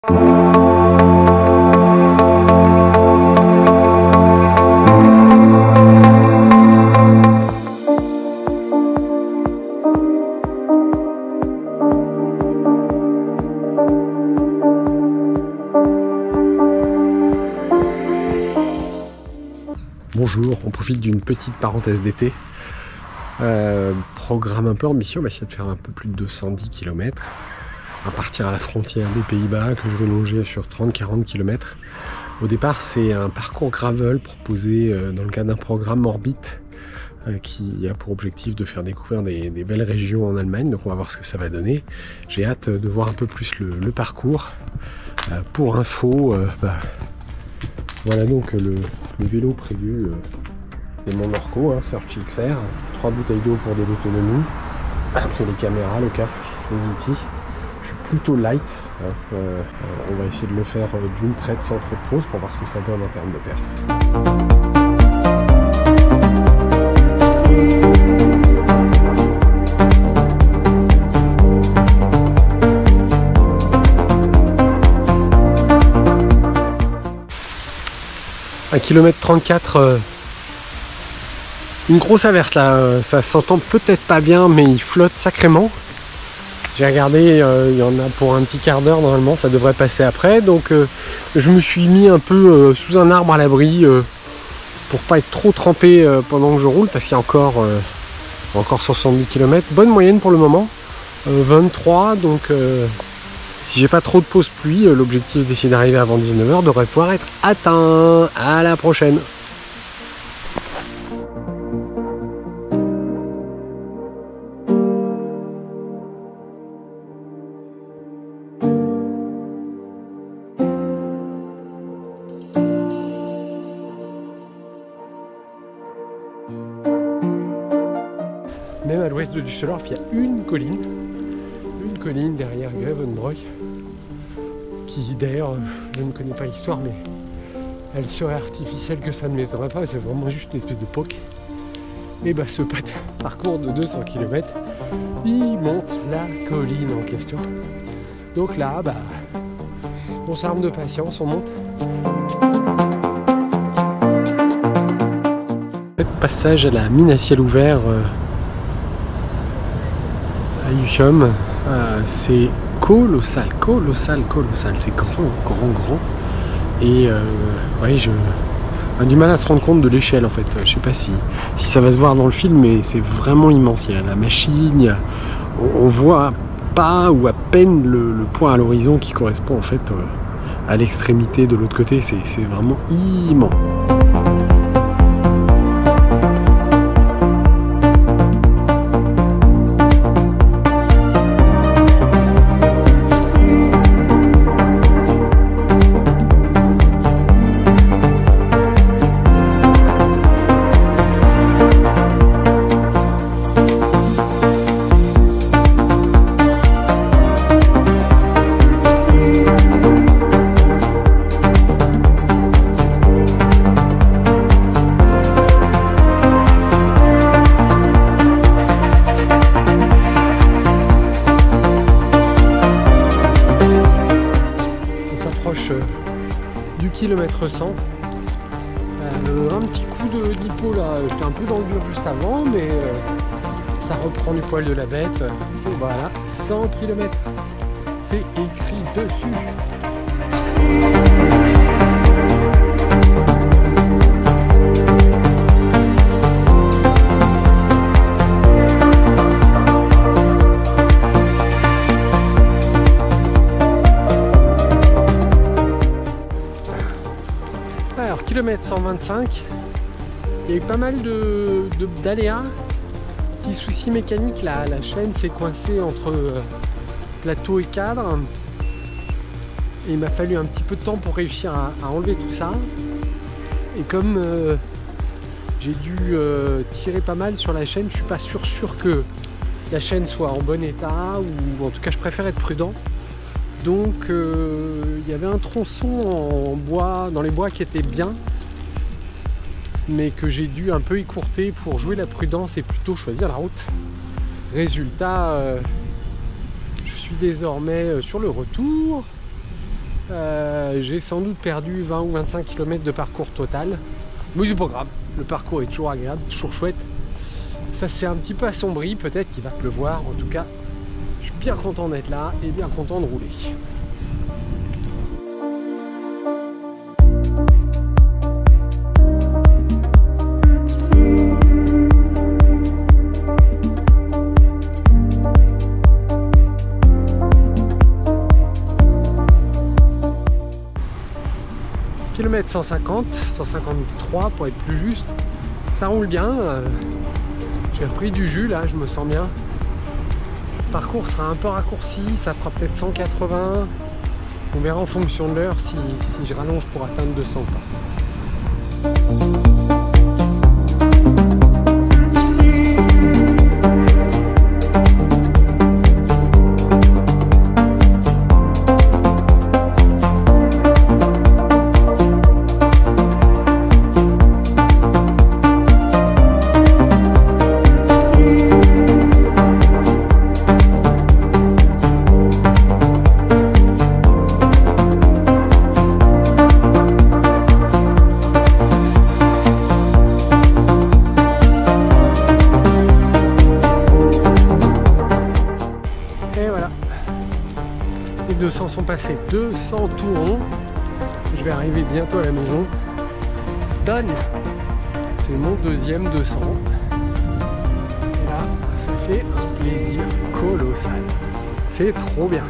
Bonjour, on profite d'une petite parenthèse d'été. Programme un peu ambitieux, on va essayer de faire un peu plus de 210 km. On va partir à la frontière des Pays-Bas que je vais longer sur 30-40 km. Au départ, c'est un parcours gravel proposé dans le cadre d'un programme Orbit qui a pour objectif de faire découvrir des belles régions en Allemagne. Donc on va voir ce que ça va donner. J'ai hâte de voir un peu plus le parcours. Pour info, voilà donc le vélo prévu de mon Norco, Search XR, 3 bouteilles d'eau pour de l'autonomie, après les caméras, le casque, les outils. Je suis plutôt light, on va essayer de le faire d'une traite sans trop de pause pour voir ce que ça donne en termes de perf. 1 km 34, une grosse averse là, ça s'entend peut-être pas bien mais il flotte sacrément. J'ai regardé, il y en a pour un petit quart d'heure normalement, ça devrait passer après, donc je me suis mis un peu sous un arbre à l'abri pour pas être trop trempé pendant que je roule, parce qu'il y a encore 70 km, bonne moyenne pour le moment, 23, donc si j'ai pas trop de pause pluie, l'objectif d'essayer d'arriver avant 19 h devrait pouvoir être atteint. À la prochaine. Même à l'ouest de Düsseldorf, il y a une colline derrière Grevenbroich, qui d'ailleurs, je ne connais pas l'histoire, mais elle serait artificielle que ça ne m'étonnerait pas, c'est vraiment juste une espèce de poke. Et bah ce parcours de 200 km, il monte la colline en question. Donc là, on s'arme de patience, on monte. Passage à la mine à ciel ouvert à Husum. C'est colossal, c'est grand. Et ouais, on a du mal à se rendre compte de l'échelle en fait. Je sais pas si ça va se voir dans le film, mais c'est vraiment immense. Il y a la machine, on voit pas ou à peine le point à l'horizon qui correspond en fait à l'extrémité de l'autre côté. C'est vraiment immense. Du kilomètre 100, un petit coup d'hypo là, j'étais un peu dans le dur juste avant, mais ça reprend du poil de la bête. Et voilà, 100 km, c'est écrit dessus. Alors, kilomètre 125, il y a eu pas mal d'aléas, petits soucis mécaniques, la chaîne s'est coincée entre plateau et cadre, et il m'a fallu un petit peu de temps pour réussir à enlever tout ça. Et comme j'ai dû tirer pas mal sur la chaîne, je suis pas sûr que la chaîne soit en bon état, ou en tout cas je préfère être prudent. Donc il y avait un tronçon en bois, dans les bois, qui était bien, mais que j'ai dû un peu écourter pour jouer la prudence et plutôt choisir la route. Résultat, je suis désormais sur le retour J'ai sans doute perdu 20 ou 25 km de parcours total. Mais c'est pas grave, le parcours est toujours agréable, toujours chouette. Ça s'est un petit peu assombri, peut-être qu'il va pleuvoir. En tout cas, je suis bien content d'être là et bien content de rouler. Kilomètre 150, 153 pour être plus juste. Ça roule bien. J'ai repris du jus là, je me sens bien. Le parcours sera un peu raccourci, ça fera peut-être 180. On verra en fonction de l'heure si je rallonge pour atteindre 200 ou pas. Et voilà, les 200 sont passés, 200 tout rond. Je vais arriver bientôt à la maison. Done. C'est mon deuxième 200. Et là, ça fait un plaisir colossal. C'est trop bien.